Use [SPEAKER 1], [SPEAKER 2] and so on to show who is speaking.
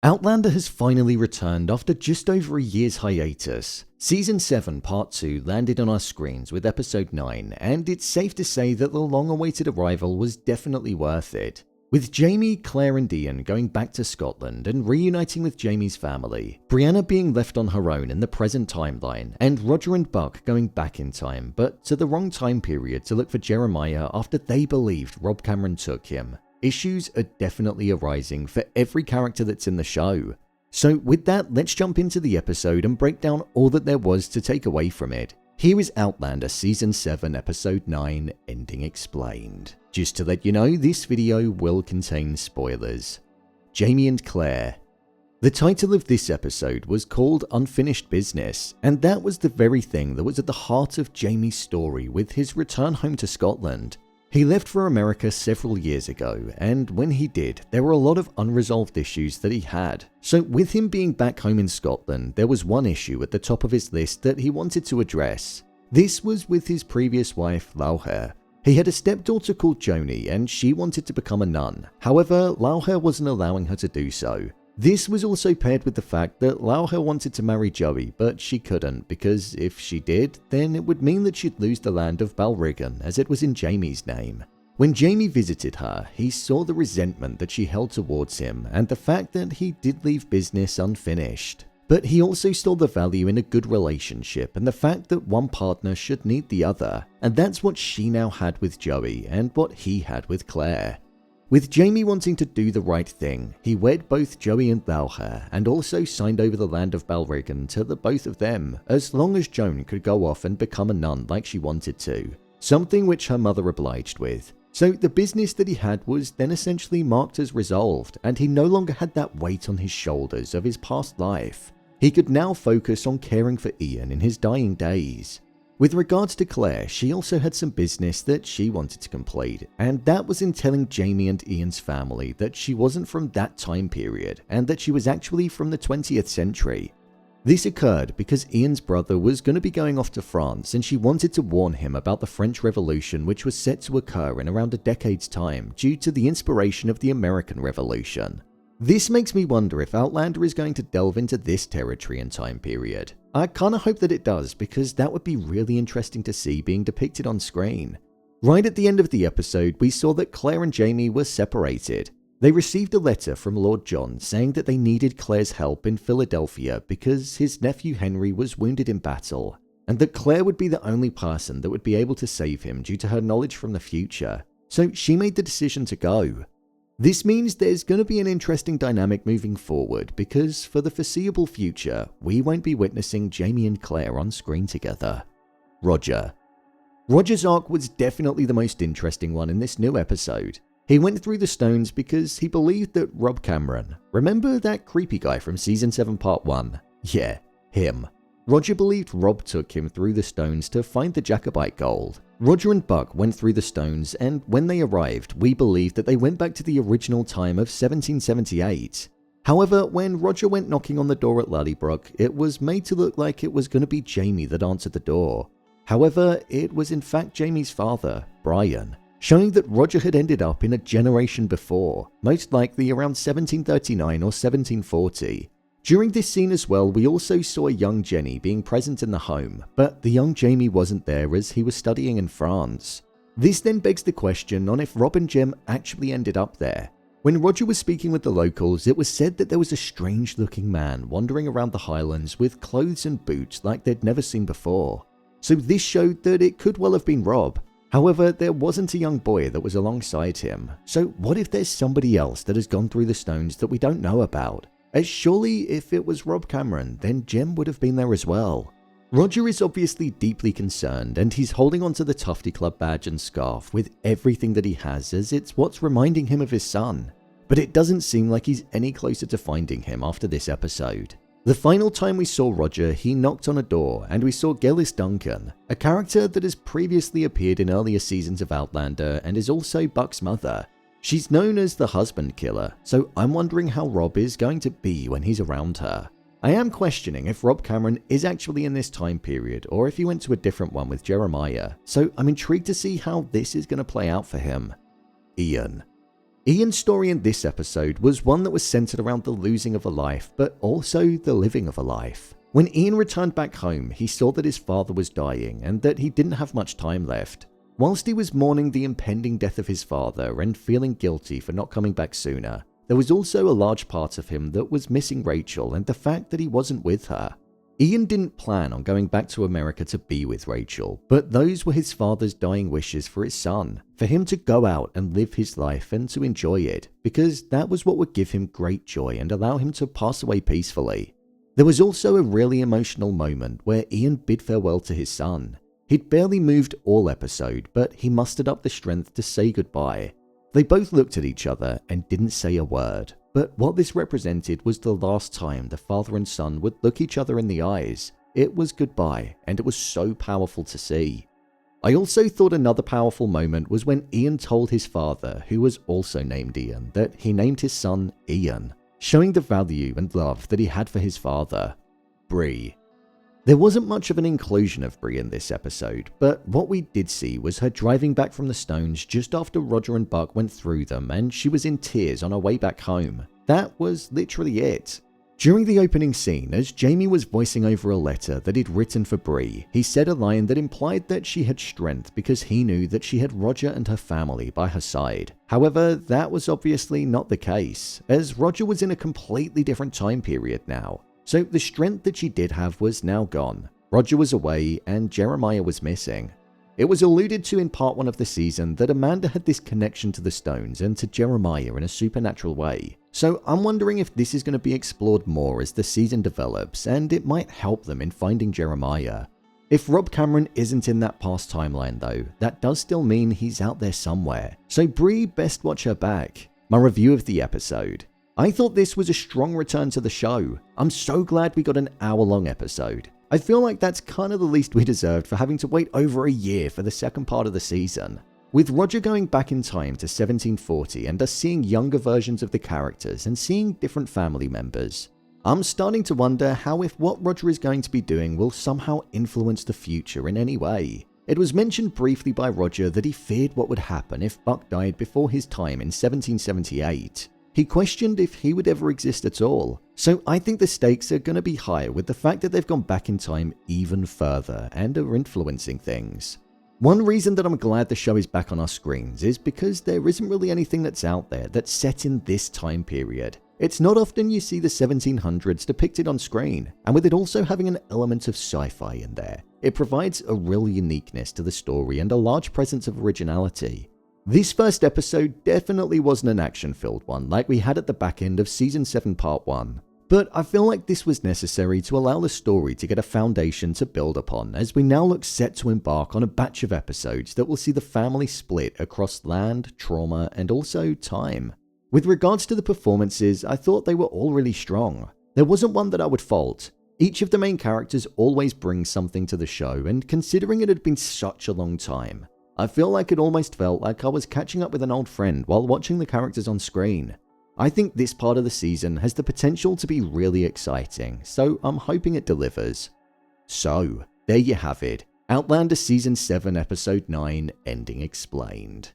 [SPEAKER 1] Outlander has finally returned after just over a year's hiatus. Season 7 Part 2 landed on our screens with Episode 9, and it's safe to say that the long-awaited arrival was definitely worth it. With Jamie, Claire and Ian going back to Scotland and reuniting with Jamie's family, Brianna being left on her own in the present timeline, and Roger and Buck going back in time, but to the wrong time period to look for Jeremiah after they believed Rob Cameron took him. Issues are definitely arising for every character that's in the show. So with that, let's jump into the episode and break down all that there was to take away from it. Here is Outlander Season 7 Episode 9 Ending Explained. Just to let you know, this video will contain spoilers. Jamie and Claire. The title of this episode was called Unfinished Business, and that was the very thing that was at the heart of Jamie's story with his return home to Scotland. He left for America several years ago, and when he did, there were a lot of unresolved issues that he had. So with him being back home in Scotland, there was one issue at the top of his list that he wanted to address. This was with his previous wife, Lauher. He had a stepdaughter called Joni, and she wanted to become a nun. However, Lauher wasn't allowing her to do so. This was also paired with the fact that Lauher wanted to marry Joey, but she couldn't, because if she did, then it would mean that she'd lose the land of Balrigan, as it was in Jamie's name. When Jamie visited her, he saw the resentment that she held towards him, and the fact that he did leave business unfinished. But he also saw the value in a good relationship, and the fact that one partner should need the other, and that's what she now had with Joey, and what he had with Claire. With Jamie wanting to do the right thing, he wed both Joey and Lauher, and also signed over the land of Balrigan to the both of them, as long as Joan could go off and become a nun like she wanted to, something which her mother obliged with. So the business that he had was then essentially marked as resolved, and he no longer had that weight on his shoulders of his past life. He could now focus on caring for Ian in his dying days. With regards to Claire, she also had some business that she wanted to complete, and that was in telling Jamie and Ian's family that she wasn't from that time period, and that she was actually from the 20th century. This occurred because Ian's brother was going to be going off to France, and she wanted to warn him about the French Revolution, which was set to occur in around a decade's time due to the inspiration of the American Revolution. This makes me wonder if Outlander is going to delve into this territory and time period. I kinda hope that it does, because that would be really interesting to see being depicted on screen. Right at the end of the episode, we saw that Claire and Jamie were separated. They received a letter from Lord John saying that they needed Claire's help in Philadelphia because his nephew Henry was wounded in battle, and that Claire would be the only person that would be able to save him due to her knowledge from the future. So she made the decision to go. This means there's going to be an interesting dynamic moving forward, because for the foreseeable future, we won't be witnessing Jamie and Claire on screen together. Roger. Roger's arc was definitely the most interesting one in this new episode. He went through the stones because he believed that Rob Cameron, remember that creepy guy from Season 7 Part 1? Yeah, him. Roger believed Rob took him through the stones to find the Jacobite gold. Roger and Buck went through the stones, and when they arrived, we believed that they went back to the original time of 1778. However, when Roger went knocking on the door at Lallybrook, it was made to look like it was going to be Jamie that answered the door. However, it was in fact Jamie's father, Brian, showing that Roger had ended up in a generation before, most likely around 1739 or 1740. During this scene as well, we also saw young Jenny being present in the home, but the young Jamie wasn't there as he was studying in France. This then begs the question on if Rob and Jem actually ended up there. When Roger was speaking with the locals, it was said that there was a strange-looking man wandering around the Highlands with clothes and boots like they'd never seen before. So this showed that it could well have been Rob. However, there wasn't a young boy that was alongside him. So what if there's somebody else that has gone through the stones that we don't know about? As surely if it was Rob Cameron, then Jem would have been there as well. Roger is obviously deeply concerned, and he's holding onto the Tufty Club badge and scarf with everything that he has, as it's what's reminding him of his son. But it doesn't seem like he's any closer to finding him after this episode. The final time we saw Roger, he knocked on a door, and we saw Gillis Duncan, a character that has previously appeared in earlier seasons of Outlander and is also Buck's mother. She's known as the husband killer, so I'm wondering how Rob is going to be when he's around her. I am questioning if Rob Cameron is actually in this time period or if he went to a different one with Jeremiah, so I'm intrigued to see how this is going to play out for him. Ian. Ian's story in this episode was one that was centered around the losing of a life, but also the living of a life. When Ian returned back home, he saw that his father was dying and that he didn't have much time left. Whilst he was mourning the impending death of his father and feeling guilty for not coming back sooner, there was also a large part of him that was missing Rachel and the fact that he wasn't with her. Ian didn't plan on going back to America to be with Rachel, but those were his father's dying wishes for his son, for him to go out and live his life and to enjoy it, because that was what would give him great joy and allow him to pass away peacefully. There was also a really emotional moment where Ian bid farewell to his son. He'd barely moved all episode, but he mustered up the strength to say goodbye. They both looked at each other and didn't say a word. But what this represented was the last time the father and son would look each other in the eyes. It was goodbye, and it was so powerful to see. I also thought another powerful moment was when Ian told his father, who was also named Ian, that he named his son Ian, showing the value and love that he had for his father. Bree. There wasn't much of an inclusion of Bree in this episode, but what we did see was her driving back from the Stones just after Roger and Buck went through them, and she was in tears on her way back home. That was literally it. During the opening scene, as Jamie was voicing over a letter that he'd written for Bree, he said a line that implied that she had strength because he knew that she had Roger and her family by her side. However, that was obviously not the case, as Roger was in a completely different time period now. So the strength that she did have was now gone. Roger was away and Jeremiah was missing. It was alluded to in part 1 of the season that Amanda had this connection to the Stones and to Jeremiah in a supernatural way. So I'm wondering if this is going to be explored more as the season develops, and it might help them in finding Jeremiah. If Rob Cameron isn't in that past timeline though, that does still mean he's out there somewhere. So Bree best watch her back. My review of the episode. I thought this was a strong return to the show. I'm so glad we got an hour-long episode. I feel like that's kind of the least we deserved for having to wait over a year for the second part of the season. With Roger going back in time to 1740 and us seeing younger versions of the characters and seeing different family members, I'm starting to wonder how if what Roger is going to be doing will somehow influence the future in any way. It was mentioned briefly by Roger that he feared what would happen if Buck died before his time in 1778. He questioned if he would ever exist at all, so I think the stakes are going to be higher with the fact that they've gone back in time even further and are influencing things. One reason that I'm glad the show is back on our screens is because there isn't really anything that's out there that's set in this time period. It's not often you see the 1700s depicted on screen, and with it also having an element of sci-fi in there, it provides a real uniqueness to the story and a large presence of originality. This first episode definitely wasn't an action-filled one like we had at the back end of Season 7 Part 1, but I feel like this was necessary to allow the story to get a foundation to build upon as we now look set to embark on a batch of episodes that will see the family split across land, trauma, and also time. With regards to the performances, I thought they were all really strong. There wasn't one that I would fault. Each of the main characters always brings something to the show, and considering it had been such a long time, I feel like it almost felt like I was catching up with an old friend while watching the characters on screen. I think this part of the season has the potential to be really exciting, so I'm hoping it delivers. So, there you have it. Outlander Season 7 Episode 9 Ending Explained.